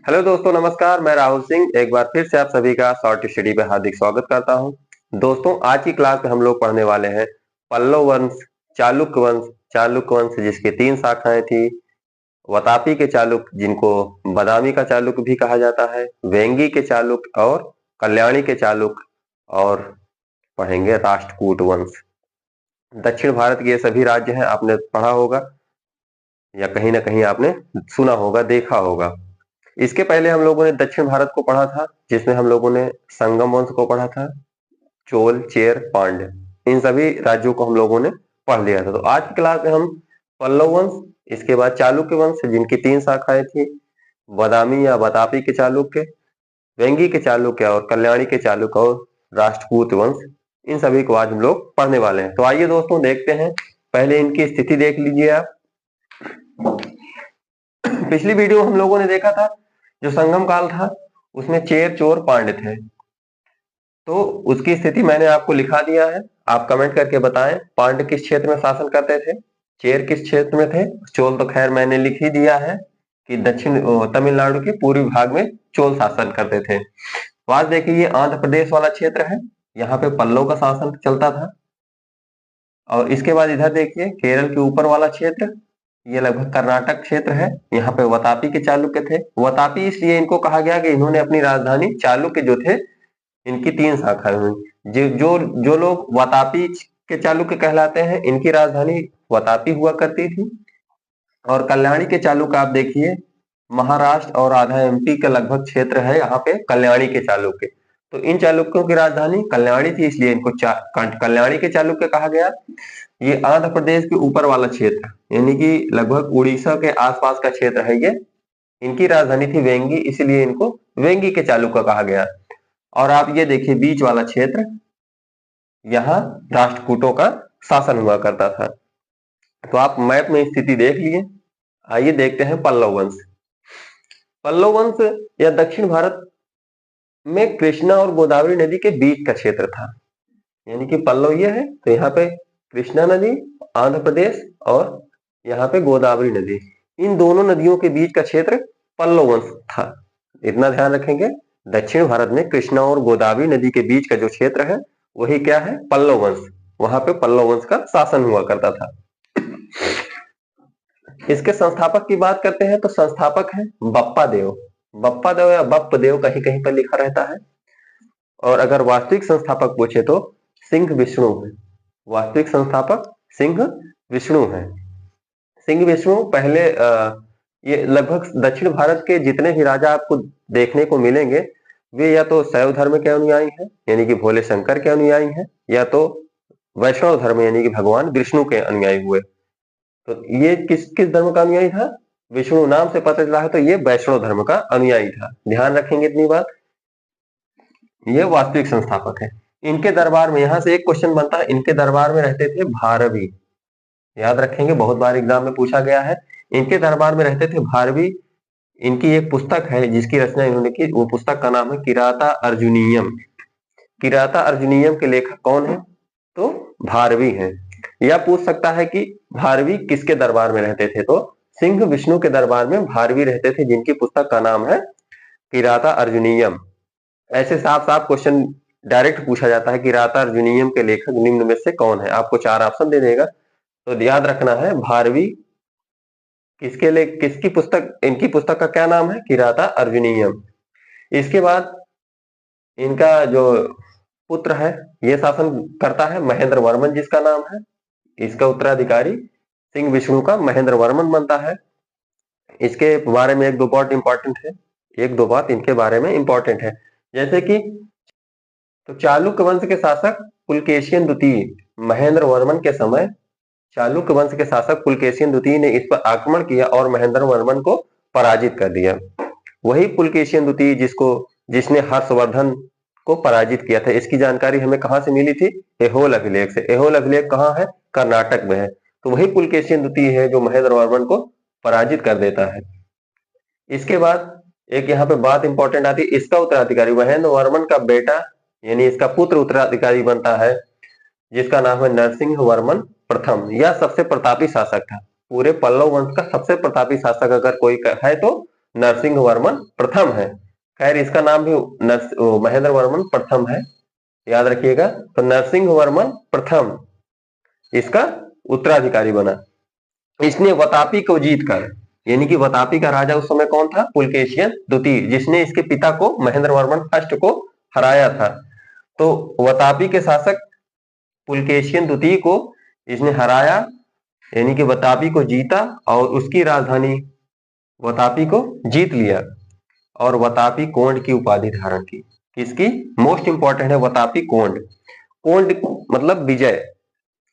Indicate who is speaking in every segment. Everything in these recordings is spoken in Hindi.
Speaker 1: हेलो दोस्तों, नमस्कार। मैं राहुल सिंह एक बार फिर से आप सभी का शॉर्ट स्टडी पे हार्दिक स्वागत करता हूं। दोस्तों, आज की क्लास में हम लोग पढ़ने वाले हैं पल्लव वंश, चालुक्य वंश जिसकी 3 शाखाएं थी। वतापी के चालुक्य जिनको बादामी का चालुक्य भी कहा जाता है, वेंगी के चालुक्य और कल्याणी के चालुक्य, और पढ़ेंगे राष्ट्रकूट वंश। दक्षिण भारत के ये सभी राज्य हैं, आपने पढ़ा होगा या कहीं ना कहीं आपने सुना होगा, देखा होगा। इसके पहले हम लोगों ने दक्षिण भारत को पढ़ा था, जिसमें हम लोगों ने संगम वंश को पढ़ा था, चोल, चेर, पांड्य, इन सभी राज्यों को हम लोगों ने पढ़ लिया था। तो आज की क्लास में हम पल्लव वंश, इसके बाद चालुक्य वंश जिनकी 3 शाखाएं थी, बादामी या बतापी के चालुक्य, वेंगी के चालुक्य और कल्याणी के चालुक्य और राष्ट्रकूट वंश, इन सभी को आज हम लोग पढ़ने वाले हैं। तो आइए दोस्तों देखते हैं। पहले इनकी स्थिति देख लीजिए आप। पिछली वीडियो हम लोगों ने देखा था, जो संगम काल था उसमें चेर, चोर, पांड्य थे। तो उसकी स्थिति मैंने आपको लिखा दिया है, आप कमेंट करके बताएं पांड्य किस क्षेत्र में शासन करते थे, चेर किस क्षेत्र में थे, चोल तो खैर मैंने लिख ही दिया है कि दक्षिण तमिलनाडु के पूर्वी भाग में चोल शासन करते थे। तो आज देखिए, ये आंध्र प्रदेश वाला क्षेत्र है, यहाँ पे पल्लव का शासन चलता था। और इसके बाद इधर देखिए, केरल के ऊपर वाला क्षेत्र, ये लगभग कर्नाटक क्षेत्र है, यहाँ पे वतापी के चालुक्य थे। वतापी इसलिए इनको कहा गया कि इन्होंने अपनी राजधानी चालुक्य जो थे, इनकी 3 शाखाएं हुई। जो जो जो लोग वतापी के चालुक्य कहलाते हैं, इनकी राजधानी वतापी हुआ करती थी। और कल्याणी के चालुक्य आप देखिए, महाराष्ट्र और आधा एमपी का लगभग क्षेत्र है यहाँ पे कल्याणी के चालुक्य। तो इन चालुक्यों की राजधानी कल्याणी थी, इसलिए इनको कल्याणी के चालुक्य कहा गया। ये आंध्र प्रदेश के ऊपर वाला क्षेत्र, यानी कि लगभग उड़ीसा के आसपास का क्षेत्र है ये, इनकी राजधानी थी वेंगी, इसीलिए इनको वेंगी के चालुक्य कहा गया। और आप ये देखिए, बीच वाला क्षेत्र, यहाँ राष्ट्रकूटों का शासन हुआ करता था। तो आप मैप में स्थिति देख लिए। आइए देखते हैं पल्लव वंश। पल्लव वंश या दक्षिण भारत में कृष्णा और गोदावरी नदी के बीच का क्षेत्र था, यानी कि पल्लव ये है तो यहाँ पे कृष्णा नदी, आंध्र प्रदेश, और यहाँ पे गोदावरी नदी, इन दोनों नदियों के बीच का क्षेत्र पल्लव वंश था। इतना ध्यान रखेंगे, दक्षिण भारत में कृष्णा और गोदावरी नदी के बीच का जो क्षेत्र है वही क्या है, पल्लव वंश। वहां पे पल्लव वंश का शासन हुआ करता था। इसके संस्थापक की बात करते हैं तो संस्थापक है बप्पा देव। बप्पा देव या बप्प देव कहीं कहीं पर लिखा रहता है। और अगर वास्तविक संस्थापक पूछे तो सिंह विष्णु है। वास्तविक संस्थापक सिंह विष्णु है। सिंह विष्णु पहले ये लगभग दक्षिण भारत के जितने भी राजा आपको देखने को मिलेंगे, वे या तो शैव धर्म के अनुयायी हैं, यानी कि भोले शंकर के अनुयायी हैं, या तो वैष्णव धर्म यानी कि भगवान विष्णु के अनुयायी हुए। तो ये किस किस धर्म का अनुयायी था? विष्णु नाम से पता चला है तो ये वैष्णव धर्म का अनुयायी था। ध्यान रखेंगे इतनी बात। ये वास्तविक संस्थापक है। इनके दरबार में, यहां से एक क्वेश्चन बनता है, इनके दरबार में रहते थे भारवी। याद रखेंगे, बहुत बार एग्जाम में पूछा गया है। इनके दरबार में रहते थे भारवी। इनकी एक पुस्तक है जिसकी रचना इन्होंने की, वो पुस्तक का नाम है किराता अर्जुनीयम। किराता अर्जुनीयम के लेखक कौन है? तो भारवी हैं। यह पूछ सकता है कि भारवी किसके दरबार में रहते थे, तो सिंह विष्णु के दरबार में भारवी रहते थे, जिनकी पुस्तक का नाम है किराता अर्जुनीयम। ऐसे साफ साफ क्वेश्चन डायरेक्ट पूछा जाता है, किराता अर्जुनीयम के लेखक निम्न में से कौन है? आपको 4 ऑप्शन दे देगा, तो याद रखना है भारवी किसके लिए, किसकी पुस्तक, इनकी पुस्तक का क्या नाम है? किराता अर्जुनीयम। इसके बाद इनका जो पुत्र है, ये शासन करता है महेंद्र वर्मन जिसका नाम है। इसका उत्तराधिकारी सिंह विष्णु का महेंद्र वर्मन बनता है। इसके बारे में एक दो बात इंपॉर्टेंट है, एक दो बात इनके बारे में इंपॉर्टेंट है। जैसे कि तो चालुक्य वंश के शासक पुलकेशियन द्वितीय महेंद्र वर्मन के समय, चालुक्य वंश के शासक पुलकेशियन द्वितीय ने इस पर आक्रमण किया और महेंद्र वर्मन को पराजित कर दिया। वही पुलकेशियन द्वितीय जिसने हर्षवर्धन को पराजित किया था। इसकी जानकारी हमें कहां से मिली थी? एहोल अभिलेख से। एहोल अभिलेख कहां है? कर्नाटक में है। तो वही पुलकेशियन द्वितीय है जो महेंद्र वर्मन को पराजित कर देता है। इसके बाद एक यहाँ पे बात इंपॉर्टेंट आती है, इसका उत्तराधिकारी महेंद्र वर्मन का बेटा यानी इसका पुत्र उत्तराधिकारी बनता है, जिसका नाम है नरसिंह वर्मन प्रथम। यह सबसे प्रतापी शासक था। पूरे पल्लव वंश का सबसे प्रतापी शासक अगर कोई है तो नरसिंह वर्मन प्रथम है। खैर इसका नाम भी महेंद्र वर्मन प्रथम है, याद रखिएगा। तो नरसिंह वर्मन प्रथम इसका उत्तराधिकारी बना। इसने वतापी को जीतकर, यानी कि वतापी का राजा उस समय कौन था? पुलकेशियन द्वितीय, जिसने इसके पिता को महेंद्र वर्मन फर्स्ट को हराया था। तो वतापी के शासक पुलकेशियन द्वितीय को इसने हराया, यानी कि वतापी को जीता और उसकी राजधानी वतापी को जीत लिया और वतापी कोंड की उपाधि धारण की। किसकी? मोस्ट इंपॉर्टेंट है वतापी कोंड। कोंड मतलब विजय,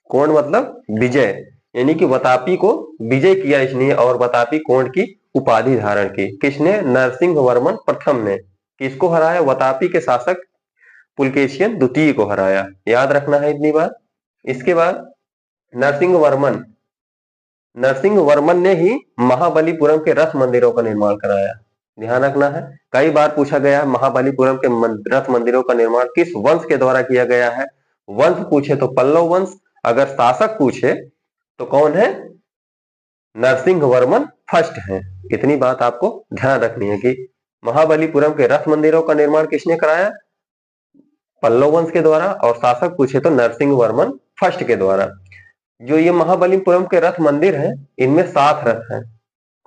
Speaker 1: कोंड मतलब विजय, यानी कि वतापी को विजय किया इसने और वतापी कोंड की उपाधि धारण की। किसने? नरसिंह वर्मन प्रथम ने। किसको हराया? वतापी के शासक पुलकेशियन द्वितीय को हराया। याद रखना है इतनी बात। इसके बाद नरसिंह वर्मन ने ही महाबलीपुरम के रथ मंदिरों का निर्माण कराया। ध्यान रखना है, कई बार पूछा गया है महाबलीपुरम के रथ मंदिरों का निर्माण किस वंश के द्वारा किया गया है। वंश पूछे तो पल्लव वंश, अगर शासक पूछे तो कौन है? नरसिंह वर्मन फर्स्ट है। इतनी बात आपको ध्यान रखनी है कि महाबलीपुरम के रथ मंदिरों का निर्माण किसने कराया? पल्लव वंश के द्वारा, और शासक पूछे तो नरसिंह वर्मन फर्स्ट के द्वारा। जो ये महाबलीपुरम के रथ मंदिर हैं, इनमें 7 रथ हैं।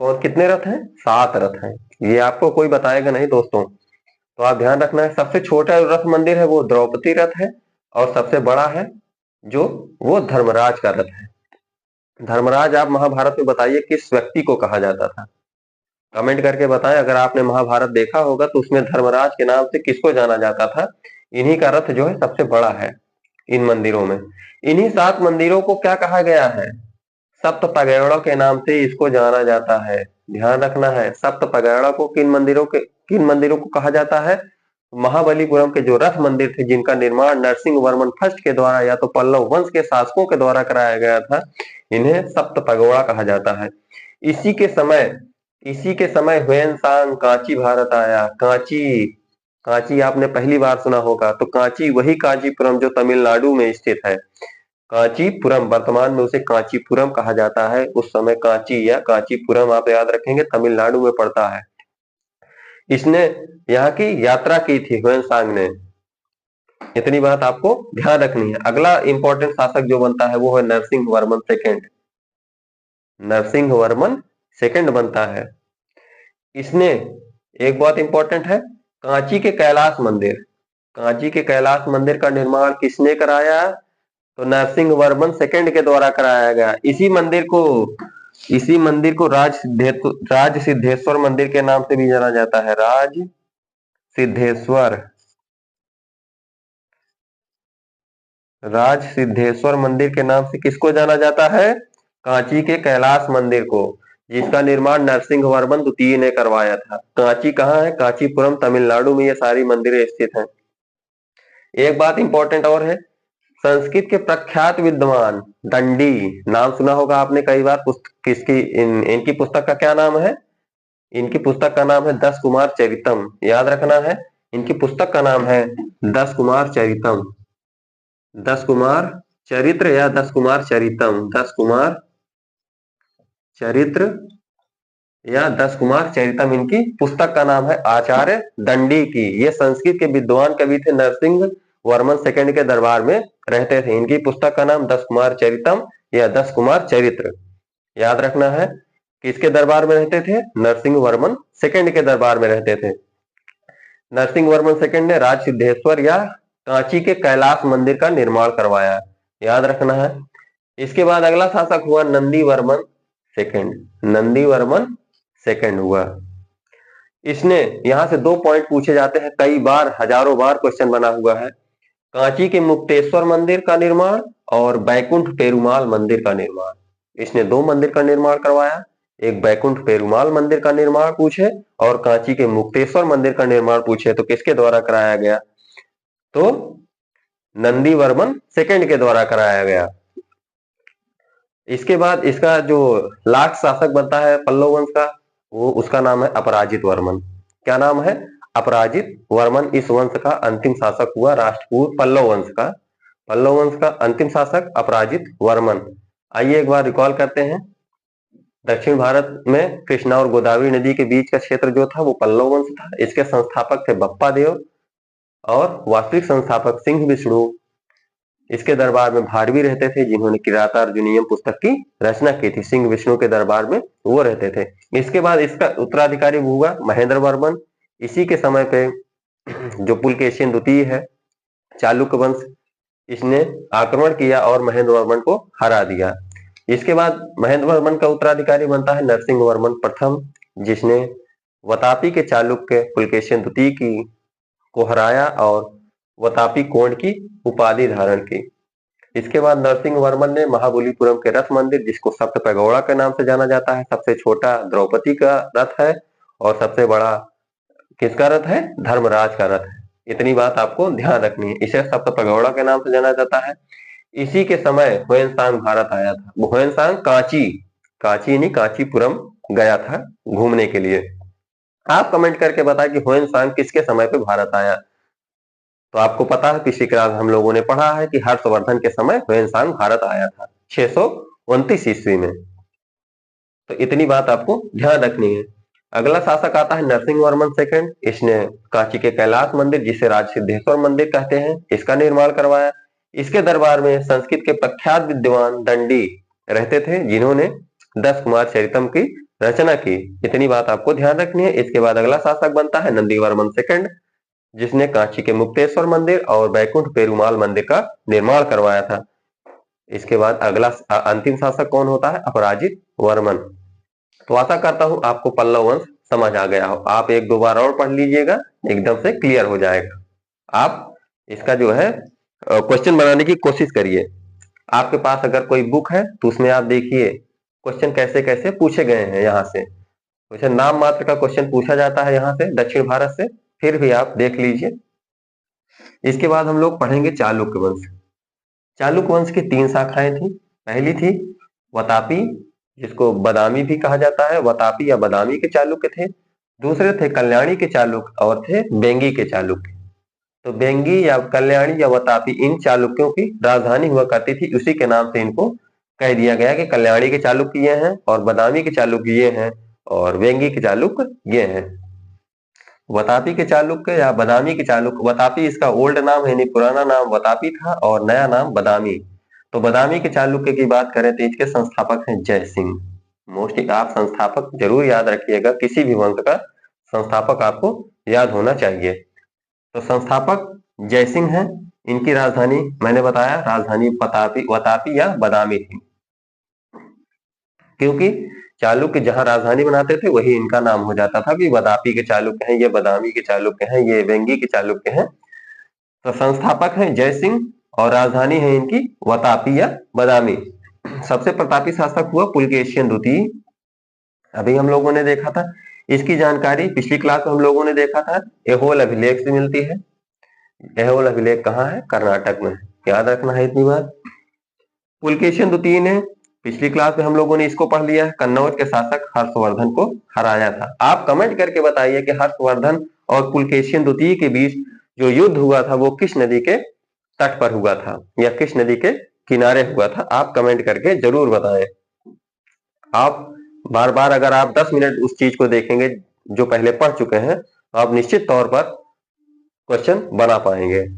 Speaker 1: कौन कितने रथ हैं? 7 रथ हैं। ये आपको कोई बताएगा नहीं दोस्तों, तो आप ध्यान रखना है। सबसे छोटा रथ मंदिर है वो द्रौपदी रथ है, और सबसे बड़ा है जो वो धर्मराज का रथ है। धर्मराज आप महाभारत में बताइए किस व्यक्ति को कहा जाता था? कमेंट करके बताएं। अगर आपने महाभारत देखा होगा तो उसमें धर्मराज के नाम से किसको जाना जाता था? इन्हीं का रथ जो है सबसे बड़ा है इन मंदिरों में। इन्हीं 7 मंदिरों को क्या कहा गया है? सप्त पगैड़ों के नाम से इसको जाना जाता है। ध्यान रखना है, सप्त पगैड़ों को किन मंदिरों को कहा जाता है? महाबलीपुरम के जो रथ मंदिर थे जिनका निर्माण नरसिंह वर्मन फर्स्ट के द्वारा या तो पल्लव वंश के शासकों के द्वारा कराया गया था, इन्हें सप्त पगोड़ा कहा जाता है। इसी के समय हुएनसांग कांची भारत आया। कांची आपने पहली बार सुना होगा, तो कांची वही कांचीपुरम जो तमिलनाडु में स्थित है। कांचीपुरम, वर्तमान में उसे कांचीपुरम कहा जाता है। उस समय कांची या कांचीपुरम आप याद रखेंगे तमिलनाडु में पड़ता है। इसने यहाँ की यात्रा की थी हुएनसांग ने। इतनी बात आपको ध्यान रखनी है। अगला इंपॉर्टेंट शासक जो बनता है वो है नरसिंह वर्मन सेकेंड। नरसिंह वर्मन सेकेंड बनता है। इसने एक बहुत इंपॉर्टेंट है, कांची के कैलाश मंदिर। कांची के कैलाश मंदिर का निर्माण किसने कराया? तो नरसिंह वर्मन सेकेंड के द्वारा कराया गया। इसी मंदिर को राज सिद्धेश्वर मंदिर के नाम से भी जाना जाता है। राज सिद्धेश्वर मंदिर के नाम से किसको जाना जाता है? कांची के कैलाश मंदिर को, जिसका निर्माण नरसिंह वर्मन द्वितीय ने करवाया था। कांची कहाँ है? कांचीपुरम तमिलनाडु में ये सारी मंदिरें स्थित हैं। एक बात इंपॉर्टेंट और है, संस्कृत के प्रख्यात विद्वान दंडी, नाम सुना होगा आपने कई बार। इनकी पुस्तक का क्या नाम है? इनकी पुस्तक का नाम है 10 कुमार चरितम। याद रखना है, इनकी पुस्तक का नाम है 10 कुमार चरितम। 10 कुमार चरित्र या 10 कुमार चरितम। 10 कुमार चरित्र या 10 कुमार चरितम इनकी पुस्तक का नाम है। आचार्य दंडी की। ये संस्कृत के विद्वान कवि थे, नरसिंह वर्मन सेकंड के दरबार में रहते थे। इनकी पुस्तक का नाम 10 कुमार चरितम या 10 कुमार चरित्र। याद रखना है, किसके दरबार में रहते थे? नरसिंह वर्मन सेकंड के दरबार में रहते थे। नरसिंह वर्मन सेकंड ने राज सिद्धेश्वर या कांची के कैलाश मंदिर का निर्माण करवाया। याद रखना है। इसके बाद अगला शासक हुआ नंदी वर्मन सेकंड। नंदी वर्मन सेकंड हुआ। इसने यहां से 2 पॉइंट पूछे जाते हैं, कई बार, हजारों बार क्वेश्चन बना हुआ है। कांची के मुक्तेश्वर मंदिर का निर्माण और बैकुंठ पेरुमाल मंदिर का निर्माण। इसने 2 मंदिर का निर्माण करवाया। एक बैकुंठ पेरुमाल मंदिर का निर्माण पूछे और कांची के मुक्तेश्वर मंदिर का निर्माण पूछे तो किसके द्वारा कराया गया? तो नंदी वर्मन सेकंड के द्वारा कराया गया। इसके बाद इसका जो लास्ट शासक बनता है पल्लव वंश का, वो उसका नाम है अपराजित वर्मन। क्या नाम है? अपराजित वर्मन इस वंश का अंतिम शासक हुआ, राष्ट्रकूट पल्लव वंश का अंतिम शासक अपराजित वर्मन। आइए एक बार रिकॉल करते हैं। दक्षिण भारत में कृष्णा और गोदावरी नदी के बीच का क्षेत्र जो था वो पल्लव वंश था। इसके संस्थापक थे बप्पा देव और वास्तविक संस्थापक सिंह विष्णु। इसके दरबार में भारवी रहते थे जिन्होंने किराता अर्जुनीयम पुस्तक की रचना की थी। सिंह विष्णु के दरबार में वो रहते थे। इसके बाद इसका उत्तराधिकारी हुआ महेंद्र वर्मन। इसी के समय पे जो पुलकेशिन द्वितीय है चालुक्य वंश, इसने आक्रमण किया और महेंद्र वर्मन को हरा दिया। इसके बाद महेंद्र वर्मन का उत्तराधिकारी बनता है नरसिंह वर्मन प्रथम, जिसने वतापी के चालुक्य पुलकेशिन द्वितीय की को हराया और वतापी कोंड की उपाधि धारण की। इसके बाद नरसिंह वर्मन ने महाबलीपुरम के रथ मंदिर, जिसको सप्त पैगोड़ा के नाम से जाना जाता है, सबसे छोटा द्रौपदी का रथ है और सबसे बड़ा किसका रथ है, धर्मराज का रथ है। इतनी बात आपको ध्यान रखनी है। इसे सप्त पैगोड़ा के नाम से जाना जाता है। इसी के समय ह्वेनसांग भारत आया था। ह्वेनसांग कांची यानी कांचीपुरम गया था घूमने के लिए। आप कमेंट करके बताएं कि ह्वेनसांग किसके समय पे भारत आया। तो आपको पता है पिछली क्लास हम लोगों ने पढ़ा है कि हर्षवर्धन के समय ह्वेनसांग भारत आया था 629 ईस्वी में। तो इतनी बात आपको ध्यान रखनी है। अगला शासक आता है नरसिंह वर्मन सेकंड। इसने कांची के कैलाश मंदिर, जिसे राज सिद्धेश्वर मंदिर कहते हैं, इसका निर्माण करवाया। इसके दरबार में संस्कृत के प्रख्यात विद्वान दंडी रहते थे जिन्होंने 10 कुमार चरितम की रचना की। इतनी बात आपको ध्यान रखनी है। इसके बाद अगला शासक बनता है नंदी वर्मन सेकंड, जिसने कांची के मुक्तेश्वर मंदिर और बैकुंठ पेरुमाल मंदिर का निर्माण करवाया था। इसके बाद अगला अंतिम शासक कौन होता है, अपराजित वर्मन। तो आशा करता हूं आपको पल्लव वंश समझ आ गया हो। आप एक दो बार और पढ़ लीजिएगा, एकदम से क्लियर हो जाएगा। आप इसका जो है क्वेश्चन बनाने की कोशिश करिए। आपके पास अगर कोई बुक है तो उसमें आप देखिए क्वेश्चन कैसे कैसे पूछे गए हैं। यहाँ से वैसे नाम मात्र का क्वेश्चन पूछा जाता है यहाँ से दक्षिण भारत से, फिर भी आप देख लीजिए। इसके बाद हम लोग पढ़ेंगे चालुक्य वंश। चालुक्य वंश की 3 शाखाएं थी। पहली थी वतापी, जिसको बदामी भी कहा जाता है, वतापी या बदामी के चालुक्य थे। दूसरे थे कल्याणी के चालुक्य और थे बेंगी के चालुक्य। तो बेंगी या कल्याणी या वतापी इन चालुक्यों की राजधानी हुआ करती थी। उसी के नाम से इनको कह दिया गया कि कल्याणी के चालुक्य ये हैं और बदामी के चालुक्य ये हैं और वेंगी के चालुक्य ये हैं। वतापी के चालुक्य या बदामी के चालुक्य, वतापी इसका ओल्ड नाम है यानी पुराना नाम वतापी था और नया नाम बदामी। तो बदामी के चालुक्य की बात करें तो इसके संस्थापक हैं जय सिंह। मोस्टली आप संस्थापक जरूर याद रखिएगा, किसी भी वंश का संस्थापक आपको याद होना चाहिए। तो संस्थापक जय सिंह हैं। इनकी राजधानी मैंने बताया राजधानी वतापी या बदामी थी, क्योंकि चालुक्य जहां राजधानी बनाते थे वही इनका नाम हो जाता था कि वतापी के चालुक्य हैं, ये बदामी के चालुक्य हैं, ये वेंगी के चालुक्य हैं। तो संस्थापक हैं जय सिंह और राजधानी है इनकी वतापी या बदामी। सबसे प्रतापी शासक हुआ पुलकेशिन द्वितीय। अभी हम लोगों ने देखा था, इसकी जानकारी पिछली क्लास में हम लोगों ने देखा था ऐहोल अभिलेख से मिलती है। ऐहोल अभिलेख कहाँ है, कर्नाटक में, याद रखना है इतनी बात। पुलकेशिन द्वितीय ने पिछली क्लास में हम लोगों ने इसको पढ़ लिया है, कन्नौज के शासक हर्षवर्धन को हराया था। आप कमेंट करके बताइए कि हर्षवर्धन और पुलकेशिन द्वितीय के बीच जो युद्ध हुआ था वो किस नदी के तट पर हुआ था या किस नदी के किनारे हुआ था। आप कमेंट करके जरूर बताएं। आप बार बार अगर आप 10 मिनट उस चीज को देखेंगे जो पहले पढ़ चुके हैं, तो आप निश्चित तौर पर क्वेश्चन बना पाएंगे।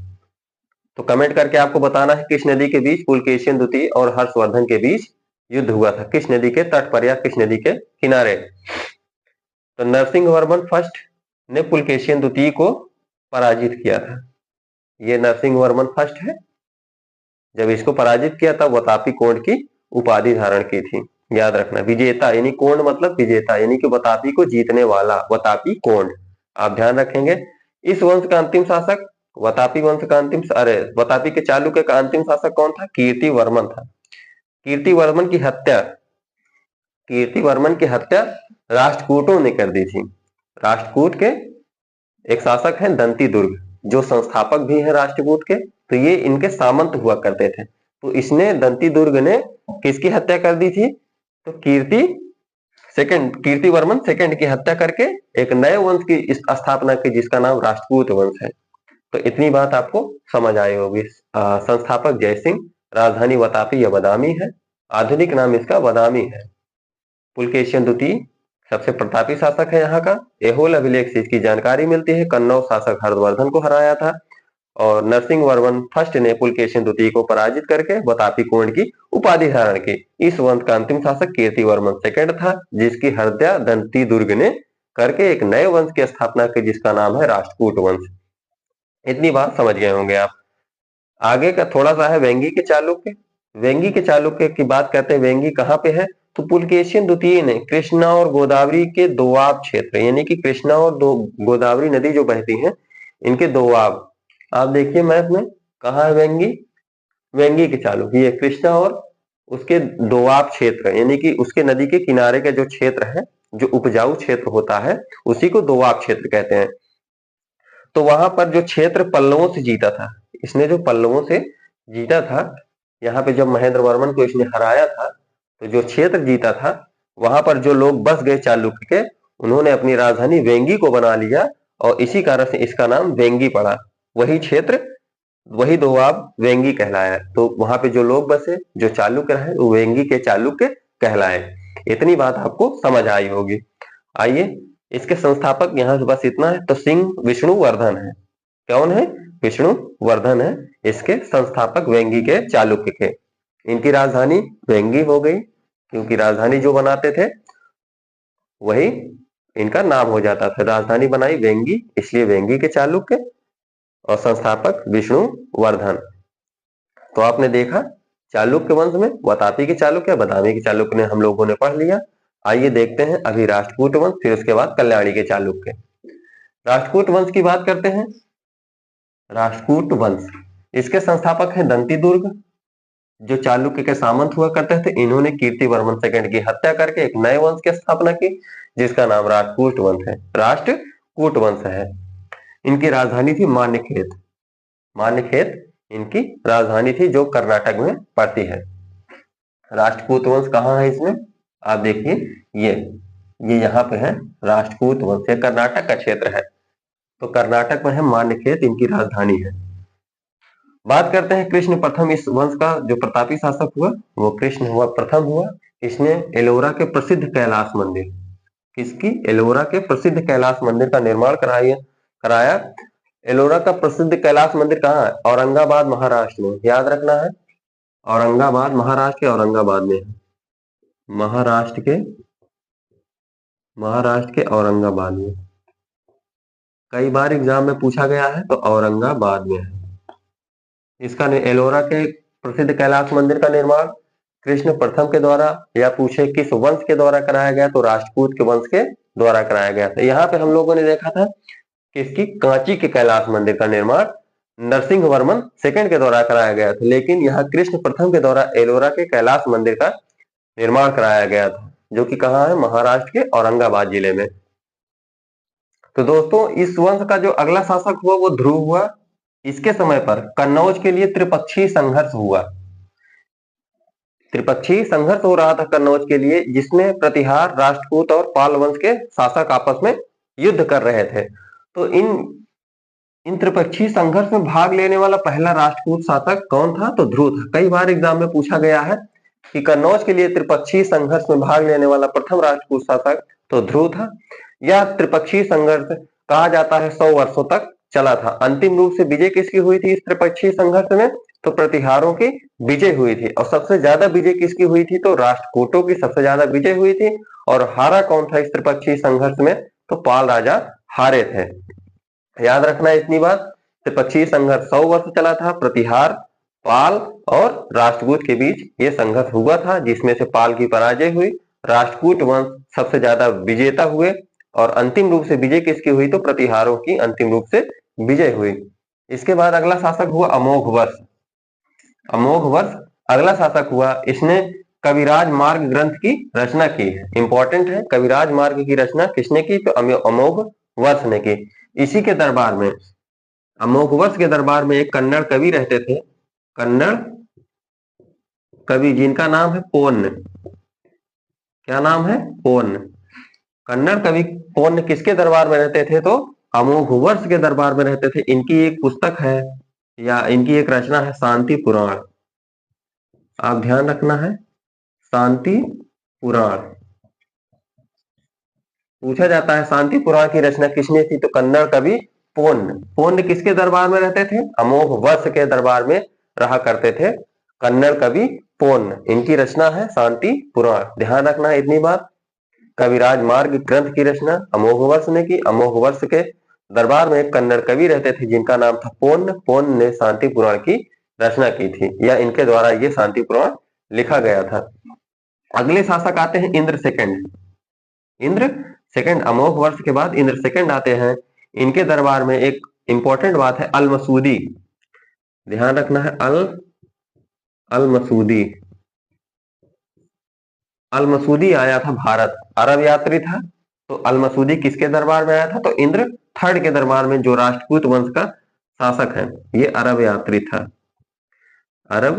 Speaker 1: तो कमेंट करके आपको बताना है किस नदी के बीच पुलकेशिन द्वितीय और हर्षवर्धन के बीच युद्ध हुआ था, किस नदी के तट पर या किस नदी के किनारे। तो नरसिंह वर्मन फर्स्ट ने पुलकेशिन द्वितीय को पराजित किया था। ये नरसिंह वर्मन फर्स्ट है। जब इसको पराजित किया तब वतापी कोंड की उपाधि धारण की थी। याद रखना, विजेता यानी कोंड मतलब विजेता, यानी कि वतापी को जीतने वाला, वतापी कोंड। आप ध्यान रखेंगे। इस वंश का अंतिम शासक वतापी वंश का वतापी के चालुक्य का अंतिम शासक कौन था, कीर्ति वर्मन था। कीर्ति वर्मन की हत्या राष्ट्रकूटों ने कर दी थी। राष्ट्रकूट के एक शासक हैं दंती दुर्ग, जो संस्थापक भी हैं राष्ट्रकूट के। तो ये इनके सामंत हुआ करते थे। तो इसने दंती दुर्ग ने किसकी हत्या कर दी थी, तो कीर्ति वर्मन सेकंड की हत्या करके एक नए वंश की स्थापना की, जिसका नाम राष्ट्रकूट वंश है। तो इतनी बात आपको समझ आई होगी। संस्थापक जय सिंह, राजधानी वतापी या बदामी है, आधुनिक नाम इसका बदामी है। पुलकेशिन द्वितीय सबसे प्रतापी शासक है यहाँ का। एहोल अभिलेख से इसकी जानकारी मिलती है। कन्नौज शासक हर्षवर्धन को हराया था और नरसिंह वर्मन फर्स्ट ने पुलकेशिन द्वितीय को पराजित करके वातापी कुंड की उपाधि धारण की। इस वंश का अंतिम शासक कीर्तिवर्मन सेकंड था, जिसकी हत्या दंती दुर्ग ने करके एक नए वंश की स्थापना की, जिसका नाम है राष्ट्रकूट वंश। इतनी बात समझ गए होंगे आप। आगे का थोड़ा सा है वेंगी के चालुक्य। वेंगी के चालुक्य की बात करते हैं। वेंगी कहाँ पे है? तो पुलकेशिन द्वितीय ने कृष्णा और गोदावरी के दोआब क्षेत्र, यानी कि कृष्णा और गोदावरी नदी जो बहती है, इनके दोआब, आप देखिए मैप में कहाँ है वेंगी। वेंगी के चालुक्य ये कृष्णा और उसके दोआब क्षेत्र, यानी कि उसके नदी के किनारे का जो क्षेत्र है, जो उपजाऊ क्षेत्र होता है, उसी को दोआब क्षेत्र कहते हैं। तो वहां पर जो क्षेत्र पल्लवों से जीता था, इसने जो पल्लवों से जीता था, यहाँ पे जब महेंद्र वर्मन को इसने हराया था, तो जो क्षेत्र जीता था वहां पर जो लोग बस गए चालुक्य के, उन्होंने अपनी राजधानी वेंगी को बना लिया और इसी कारण से इसका नाम वेंगी पड़ा। वही क्षेत्र, वही दोआब वेंगी कहलाया। तो वहां पे जो लोग बसे, जो चालुक्य रहे, वो वेंगी के चालुक्य कहलाए। इतनी बात आपको समझ आई होगी। आइए, इसके संस्थापक यहाँ से बस इतना है। तो सिंह विष्णुवर्धन है। कौन है? विष्णुवर्धन है इसके संस्थापक, वेंगी के चालुक्य के। इनकी राजधानी वेंगी हो गई, क्योंकि राजधानी जो बनाते थे वही इनका नाम हो जाता था। राजधानी बनाई वेंगी, इसलिए वेंगी के चालुक्य, और संस्थापक विष्णुवर्धन। तो आपने देखा चालुक्य वंश में वातापी के चालुक्य, बादामी के चालुक्य ने हम लोगों ने पढ़ लिया। आइए देखते हैं अभी राष्ट्रकूट वंश, फिर उसके बाद कल्याणी के चालुक्य। राष्ट्रकूट वंश की बात करते हैं। राष्ट्रकूट वंश, इसके संस्थापक हैं दंती दुर्ग, जो चालुक्य के सामंत हुआ करते थे। इन्होंने कीर्तिवर्मन सेकंड की हत्या करके एक नए वंश की स्थापना की, जिसका नाम राष्ट्रकूट वंश है। राष्ट्रकूट वंश है। इनकी राजधानी थी मान्यखेत। मान्यखेत इनकी राजधानी थी, जो कर्नाटक में पड़ती है। राष्ट्रकूट वंश कहाँ है इसमें? आप देखिए, ये यहाँ पे है राष्ट्रकूट वंश। कर्नाटक का क्षेत्र है, तो कर्नाटक में है मान्यखेत, इनकी राजधानी है। बात करते हैं कृष्ण प्रथम। इस वंश का जो प्रतापी शासक हुआ, वो कृष्ण हुआ, प्रथम हुआ। इसने एलोरा के प्रसिद्ध कैलाश मंदिर, किसकी? एलोरा के प्रसिद्ध कैलाश मंदिर का निर्माण कराया। एलोरा का प्रसिद्ध कैलाश मंदिर कहाँ है? औरंगाबाद महाराष्ट्र में। याद रखना है, औरंगाबाद महाराष्ट्र के औरंगाबाद में है। महाराष्ट्र के औरंगाबाद में। कई बार एग्जाम में पूछा गया है, तो औरंगाबाद में है। इसका एलोरा के प्रसिद्ध कैलाश मंदिर का निर्माण कृष्ण प्रथम के द्वारा, या पूछे किस वंश के द्वारा कराया गया, तो राष्ट्रकूट के वंश के द्वारा कराया गया था। यहाँ पे हम लोगों ने देखा था कि इसकी कांची के कैलाश मंदिर का निर्माण नरसिंह वर्मन सेकंड के द्वारा कराया गया था, लेकिन यहाँ कृष्ण प्रथम के द्वारा एलोरा के कैलाश मंदिर का निर्माण कराया गया था, जो कि कहाँ है? महाराष्ट्र के औरंगाबाद जिले में। तो दोस्तों, इस वंश का जो अगला शासक हुआ वो ध्रुव हुआ। इसके समय पर कन्नौज के लिए त्रिपक्षीय संघर्ष हुआ। त्रिपक्षीय संघर्ष हो रहा था कन्नौज के लिए, जिसमें प्रतिहार, राष्ट्रकूट और पाल वंश के शासक आपस में युद्ध कर रहे थे। तो इन त्रिपक्षीय संघर्ष में भाग लेने वाला पहला राष्ट्रकूट शासक कौन था? तो ध्रुव था। कई बार एग्जाम में पूछा गया है कि कन्नौज के लिए त्रिपक्षीय संघर्ष में भाग लेने वाला प्रथम राष्ट्रकूट शासक तो ध्रुव था। यह त्रिपक्षीय संघर्ष कहा जाता है 100 वर्षों तक चला था। अंतिम रूप से विजय किसकी हुई थी इस त्रिपक्षीय संघर्ष में? तो प्रतिहारों की विजय हुई थी। और सबसे ज्यादा विजय किसकी हुई थी? तो राष्ट्रकूटों की सबसे ज्यादा विजय हुई थी। और हारा कौन था इस त्रिपक्षीय संघर्ष में? तो पाल राजा हारे थे। याद रखना इतनी बात। त्रिपक्षीय संघर्ष 100 वर्ष चला था। प्रतिहार, पाल और राष्ट्रकूट के बीच ये संघर्ष हुआ था, जिसमें से पाल की पराजय हुई, राष्ट्रकूट वंश सबसे ज्यादा विजेता हुए। और अंतिम रूप से विजय किसकी हुई? तो प्रतिहारों की अंतिम रूप से विजय हुई। इसके बाद अगला शासक हुआ अमोघ वर्ष। अमोघ वर्ष अगला शासक हुआ। इसने कविराज मार्ग ग्रंथ की रचना की है। इंपॉर्टेंट है, कविराज मार्ग की रचना किसने की? तो अमोघ वर्ष ने की। इसी के दरबार में, अमोघ वर्ष के दरबार में एक कन्नड़ कवि रहते थे। कन्नड़ कवि जिनका नाम है पोन्न। क्या नाम है? पोन्न। कन्नड़ कवि पोन्न किसके दरबार में रहते थे? तो अमोघ वर्ष के दरबार में रहते थे। इनकी एक पुस्तक है, या इनकी एक रचना है शांति पुराण। आप ध्यान रखना है, शांति पुराण। पूछा जाता है शांति पुराण की रचना किसने की, तो कन्नड़ कवि पोन्न। पोन्न किसके दरबार में रहते थे, अमोघ वर्ष के दरबार में रहा करते थे कन्नड़ कवि पोन्न। इनकी रचना है शांति पुराण, ध्यान रखना है इतनी बात। कविराज मार्ग ग्रंथ की रचना अमोघ वर्ष ने की। अमोघ वर्ष के दरबार में एक कन्नड़ कवि रहते थे जिनका नाम था पोन्न। पोन्न ने शांति पुराण की रचना की थी, या इनके द्वारा ये शांति पुराण लिखा गया था। अगले शासक आते हैं इंद्र सेकंड। इंद्र सेकंड, अमोघ वर्ष के बाद इंद्र सेकंड आते हैं। इनके दरबार में एक इंपॉर्टेंट बात है अल मसूदी, ध्यान रखना है। अल मसूदी, अल मसूदी आया था भारत, अरब यात्री था। तो अल मसूदी किसके दरबार में आया था, तो इंद्र थर्ड के दरबार में, जो राष्ट्रकूट वंश का शासक है। ये अरब यात्री था, अरब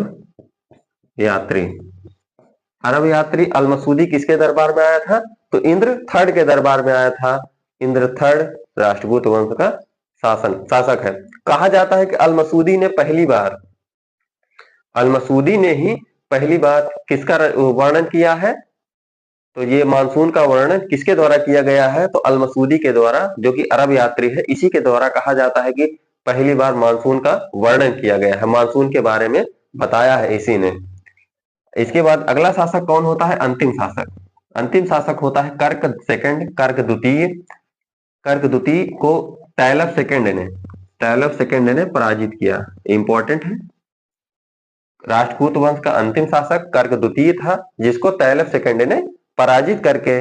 Speaker 1: यात्री। अरब यात्री अल मसूदी किसके दरबार में आया था, तो इंद्र थर्ड के दरबार में आया था। इंद्र थर्ड राष्ट्रकूट वंश का शासक है। कहा जाता है कि अल मसूदी ने ही पहली बार किसका वर्णन किया है, तो ये मानसून का वर्णन किसके द्वारा किया गया है, तो अल मसूदी के द्वारा, जो कि अरब यात्री है। इसी के द्वारा कहा जाता है कि पहली बार मानसून का वर्णन किया गया है, मानसून के बारे में बताया है इसी ने। इसके बाद अगला शासक कौन होता है, अंतिम शासक। अंतिम शासक होता है कर्क सेकंड, कर्क द्वितीय। कर्क द्वितीय को तैलफ सेकंड ने पराजित किया, इंपॉर्टेंट है। राष्ट्रकूट वंश का अंतिम शासक कर्क द्वितीय था, जिसको तैलफ सेकंड ने पराजित करके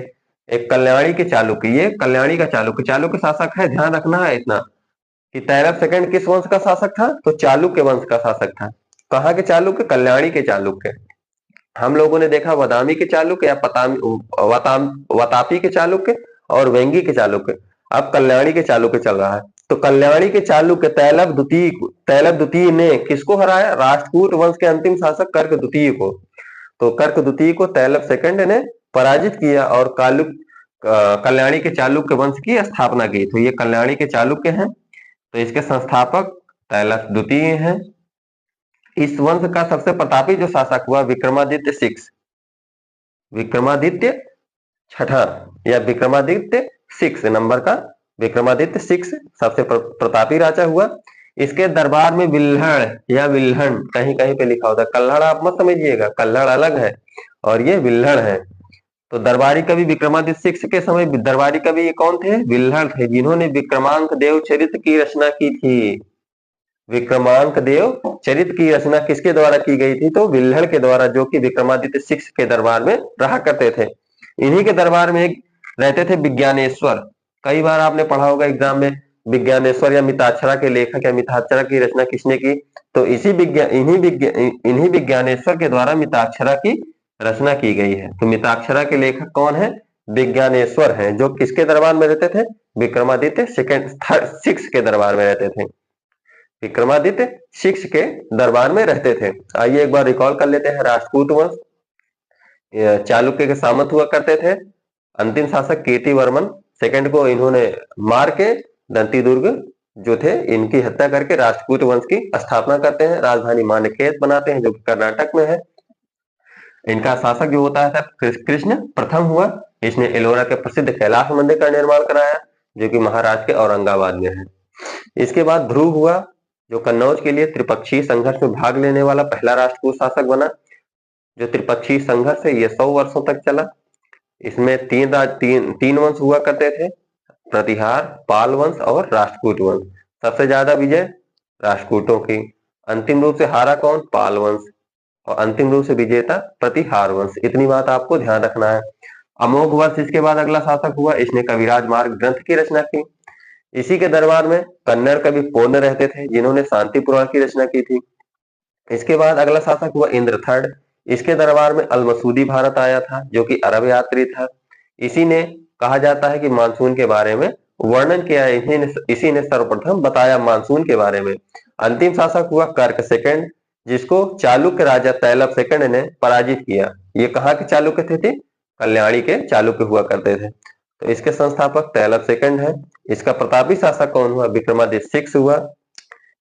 Speaker 1: एक कल्याणी के चालुक्य, ये कल्याणी का चालुक्य शासक है। ध्यान रखना है इतना कि तैलफ सेकंड किस वंश का शासक था, तो चालुक्य वंश का शासक था। कहाँ के चालुक्य, कल्याणी के चालुक्य। हम लोगों ने देखा बादामी के चालुक्य या वातापी के चालुक्य और वेंगी के चालुक्य। अब कल्याणी के चालुक्य चल रहा है। तो कल्याणी के चालुक्य तैलफ द्वितीय ने किसको हराया, राष्ट्रकूट वंश के अंतिम शासक कर्क द्वितीय को। तो कर्क द्वितीय को तैलफ सेकंड ने पराजित किया और कल्याणी के चालुक्य वंश की स्थापना की। तो ये कल्याणी के चालुक्य हैं, तो इसके संस्थापक तैलफ द्वितीय हैं। इस वंश का सबसे प्रतापी जो शासक हुआ विक्रमादित्य छठा या विक्रमादित्य 6 नंबर का विक्रमादित्य 6 सबसे प्रतापी राजा हुआ। इसके दरबार में विल्हड़ या विल्हण कहीं कहीं पे लिखा होता है, कल्हड़ आप मत समझिएगा, कल्हड़ अलग है और ये विल्हड़ है। तो दरबारी कवि विक्रमादित्य 6 के समय दरबारी कवि ये कौन थे, विल्हड़ थे, जिन्होंने विक्रमांक देव चरित्र की रचना की थी। विक्रमांक देव चरित्र की रचना किसके द्वारा की गई थी, तो विल्हड़ के द्वारा, जो कि विक्रमादित्य 6 के दरबार में रहा करते थे। इन्हीं के दरबार में रहते थे विज्ञानेश्वर। कई बार आपने पढ़ा होगा एग्जाम में, विज्ञानेश्वर या मिताक्षरा के लेखक या मिताक्षरा की रचना किसने की, तो इन्हीं विज्ञानेश्वर के द्वारा मिताक्षरा की रचना की गई है। तो मिताक्षरा के लेखक कौन है, विज्ञानेश्वर हैं, जो किसके दरबार में रहते थे, विक्रमादित्य 6 के दरबार में रहते थे। विक्रमादित्य 6 के दरबार में रहते थे। आइए एक बार रिकॉल कर लेते हैं। राष्ट्रकूट वंश चालुक्य के सामंत हुआ करते थे। अंतिम शासक कीर्तिवर्मन सेकंड को इन्होंने मार के दंती दुर्ग जो थे इनकी हत्या करके राष्ट्रकूट वंश की स्थापना करते हैं। राजधानी मान्यखेत बनाते हैं, जो कि कर्नाटक में है। इनका शासक जो होता है कृष्ण प्रथम हुआ। इसने एलोरा के प्रसिद्ध कैलाश मंदिर का निर्माण कराया, जो कि महाराष्ट्र के औरंगाबाद में है। इसके बाद ध्रुव हुआ, जो कन्नौज के लिए त्रिपक्षीय संघर्ष में भाग लेने वाला पहला राष्ट्रकूट शासक बना। जो त्रिपक्षीय संघर्ष है ये 100 वर्षों तक चला। इसमें तीन वंश हुआ करते थे, प्रतिहार, पाल वंश और राष्ट्रकूट वंश। सबसे ज्यादा विजय राष्ट्रकूटों की। अंतिम रूप से हारा कौन, पाल वंश, और अंतिम रूप से विजेता प्रतिहार वंश। इतनी बात आपको ध्यान रखना है। अमोघ वर्ष इसके बाद अगला शासक हुआ, इसने कविराज मार्ग ग्रंथ की रचना की। इसी के दरबार में कन्नड़ कवि पोन्न रहते थे, जिन्होंने शांति पुराण की रचना की थी। इसके बाद अगला शासक हुआ इंद्र थर्ड। इसके दरबार में अल मसूदी भारत आया था, जो कि अरब यात्री था। इसी ने कहा जाता है कि मानसून के बारे में वर्णन किया, इसी ने सर्वप्रथम बताया मानसून के बारे में। अंतिम शासक हुआ कर्क सेकंड, जिसको चालुक्य राजा तैलफ सेकंड ने पराजित किया। ये कहाँ के चालुक्य थे, कल्याणी के चालुक्य हुआ करते थे। तो इसके संस्थापक तैलफ सेकंड है। इसका प्रतापी शासक कौन हुआ, विक्रमादित्य 6 हुआ।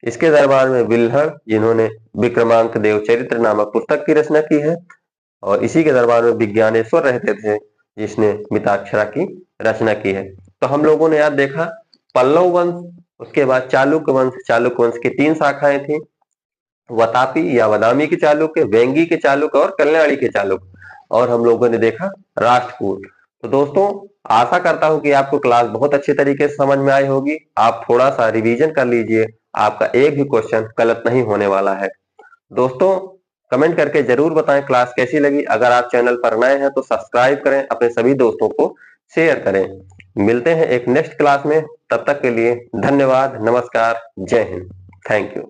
Speaker 1: इसके दरबार में विल्हड़, जिन्होंने विक्रमांक देव चरित्र नामक पुस्तक की रचना की है, और इसी के दरबार में विज्ञानेश्वर रहते थे, जिसने मिताक्षरा की रचना की है। तो हम लोगों ने याद देखा पल्लव वंश, उसके बाद चालुक्य वंश की 3 शाखाएं थी, वतापी या वदामी के चालुक्य, वेंगी के चालुक्य और कल्याणी के चालुक्य, और हम लोगों ने देखा राष्ट्रकूट। तो दोस्तों, आशा करता हूं कि आपको क्लास बहुत अच्छे तरीके से समझ में आई होगी। आप थोड़ा सा रिवीजन कर लीजिए, आपका एक भी क्वेश्चन गलत नहीं होने वाला है। दोस्तों, कमेंट करके जरूर बताएं क्लास कैसी लगी। अगर आप चैनल पर नए हैं तो सब्सक्राइब करें, अपने सभी दोस्तों को शेयर करें। मिलते हैं एक नेक्स्ट क्लास में, तब तक के लिए धन्यवाद, नमस्कार, जय हिंद, थैंक यू।